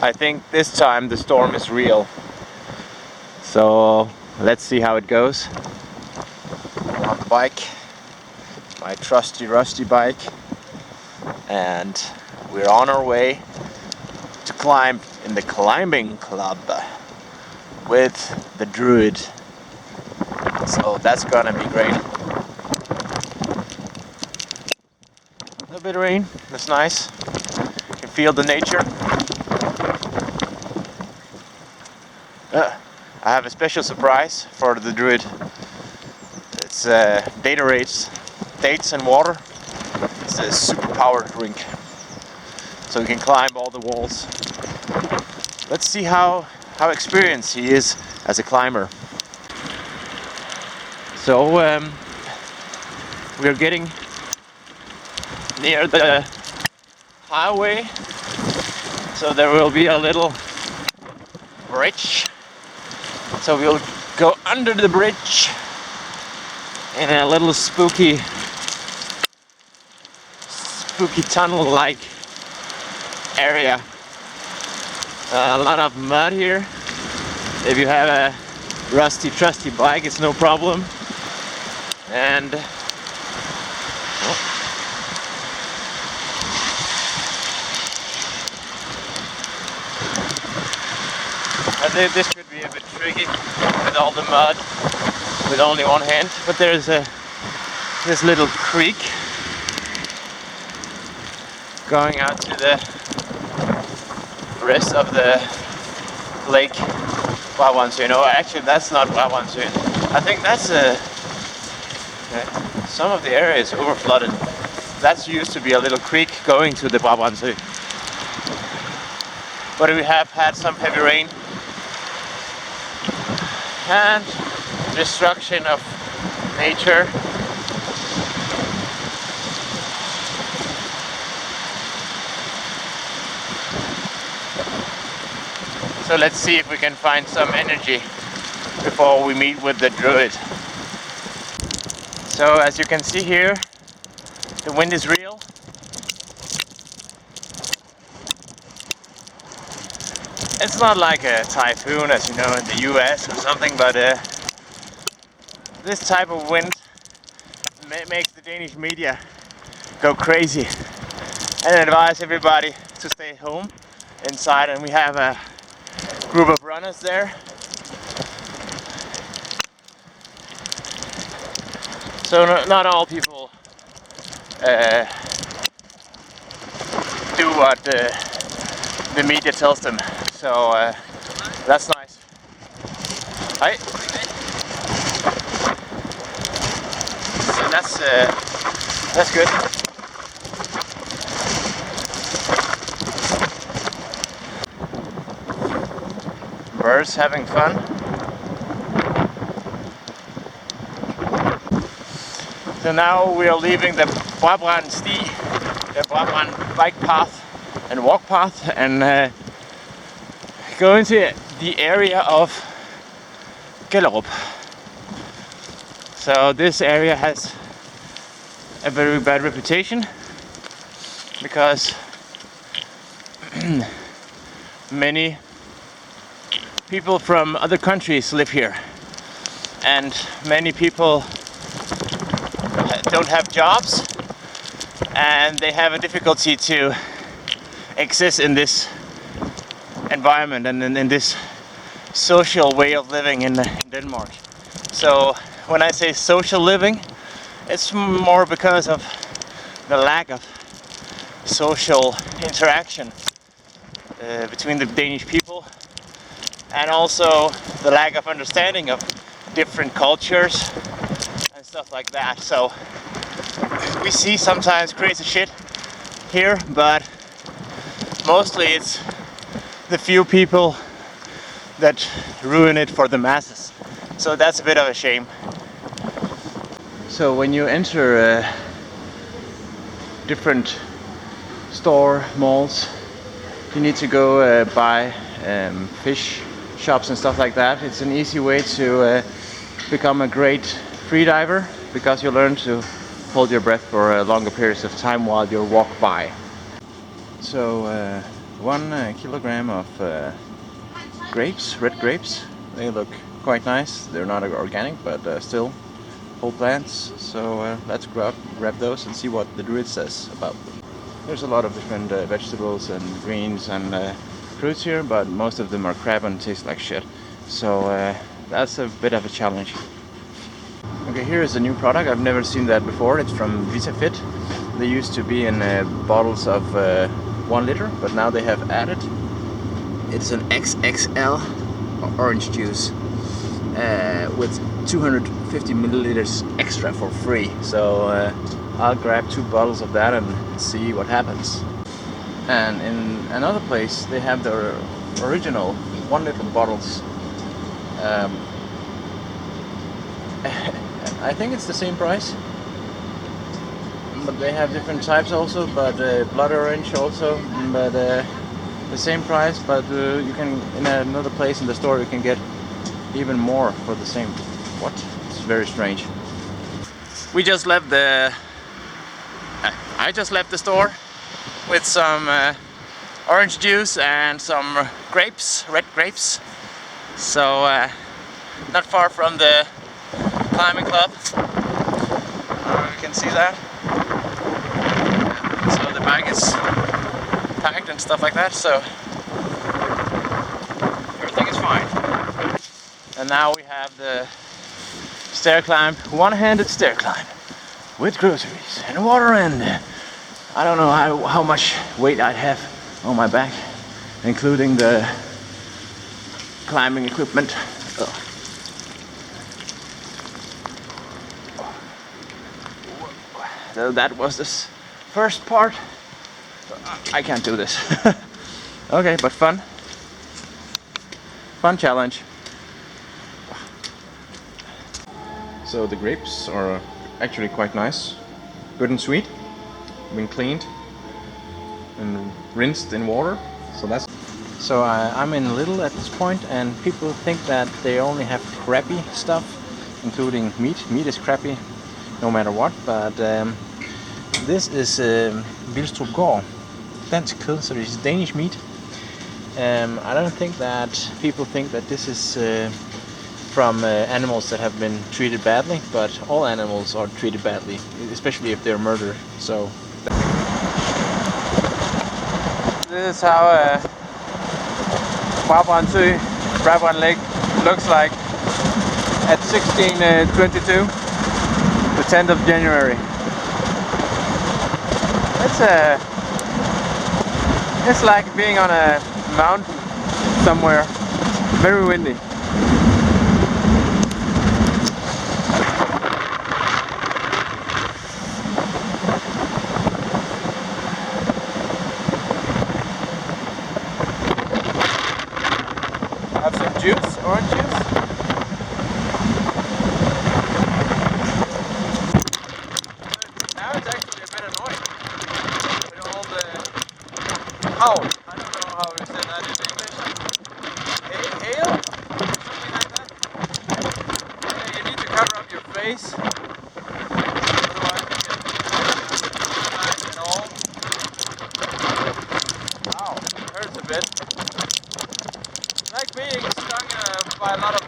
I think this time the storm is real. So let's see how it goes. I'm on the bike, my trusty rusty bike, and we're on our way to climb in the climbing club with the Druid. So that's gonna be great. A little bit of rain, that's nice. You can feel the nature. I have a special surprise for the Druid. It's dates and water. It's a super powered drink. So you can climb all the walls. Let's see how experienced he is as a climber. So we're getting near the highway. So there will be a little bridge. So we'll go under the bridge in a little spooky tunnel-like area. A lot of mud here. If you have a rusty trusty bike, it's no problem. And I think this could be a bit tricky with all the mud with only one hand, but there's this little creek going out to the rest of the lake Wawansø. No, actually that's not Wawansø. I think that's some of the area is overflooded. That used to be a little creek going to the Wawansø. But we have had some heavy rain and destruction of nature. So let's see if we can find some energy before we meet with the Druid. So as you can see here, the wind is real. It's not like a typhoon, as you know, in the US or something, but this type of wind makes the Danish media go crazy and advise everybody to stay home inside. And we have a group of runners there. So not all people do what the media tells them. So that's nice. Hi. So that's good. Birds having fun. So now we are leaving the Brabrand Sti, the Brabrand bike path and walk path, and go into the area of Gellerup. So this area has a very bad reputation because many people from other countries live here, and many people don't have jobs, and they have a difficulty to exist in this environment and in this social way of living in Denmark. So when I say social living, it's more because of the lack of social interaction between the Danish people, and also the lack of understanding of different cultures and stuff like that. So we see sometimes crazy shit here, but mostly it's the few people that ruin it for the masses. So that's a bit of a shame. So when you enter different malls, you need to go buy fish shops and stuff like that. It's an easy way to become a great free diver, because you learn to hold your breath for longer periods of time while you walk by. So 1 kilogram of grapes, red grapes. They look quite nice. They're not organic, but still whole plants. So let's grab those and see what the druid says about them. There's a lot of different vegetables and greens and fruits here, but most of them are crab and taste like shit. So that's a bit of a challenge. Okay, here is a new product. I've never seen that before. It's from VitaFit. They used to be in bottles of 1 liter, but now they have added. It's an XXL orange juice with 250 milliliters extra for free. So I'll grab 2 bottles of that and see what happens. And in another place they have their original 1 liter bottles. I think it's the same price, but they have different types also, but blood orange also, but the same price, but you can, in another place in the store, you can get even more for the same. What? It's very strange. We just left the I just left the store with some orange juice and some grapes, red grapes. So not far from the climbing club. You can see that. So the bag is packed and stuff like that, so everything is fine. And now we have the stair climb, one-handed stair climb with groceries and water, and I don't know how much weight I'd have on my back, including the climbing equipment. Ugh. So that was this first part. I can't do this. Okay, but fun challenge. So the grapes are actually quite nice, good and sweet, been cleaned and rinsed in water. So I'm in Lidl at this point, and people think that they only have crappy stuff, including meat. Meat is crappy no matter what, but this is Bilstrup Gård, dansk kød, so it's Danish meat. I don't think that people think that this is from animals that have been treated badly, but all animals are treated badly, especially if they're murdered. So this is how Brabrand Lake looks like at 1622, the 10th of January. It's like being on a mountain somewhere, very windy. Have some juice, orange juice. Now it's actually a bit annoying with all the I don't know how we say that in English. Hail? Something like that. Yeah, you need to cover up your face. Otherwise you get nice at all. Ow, hurts a bit. Like being stung by a lot of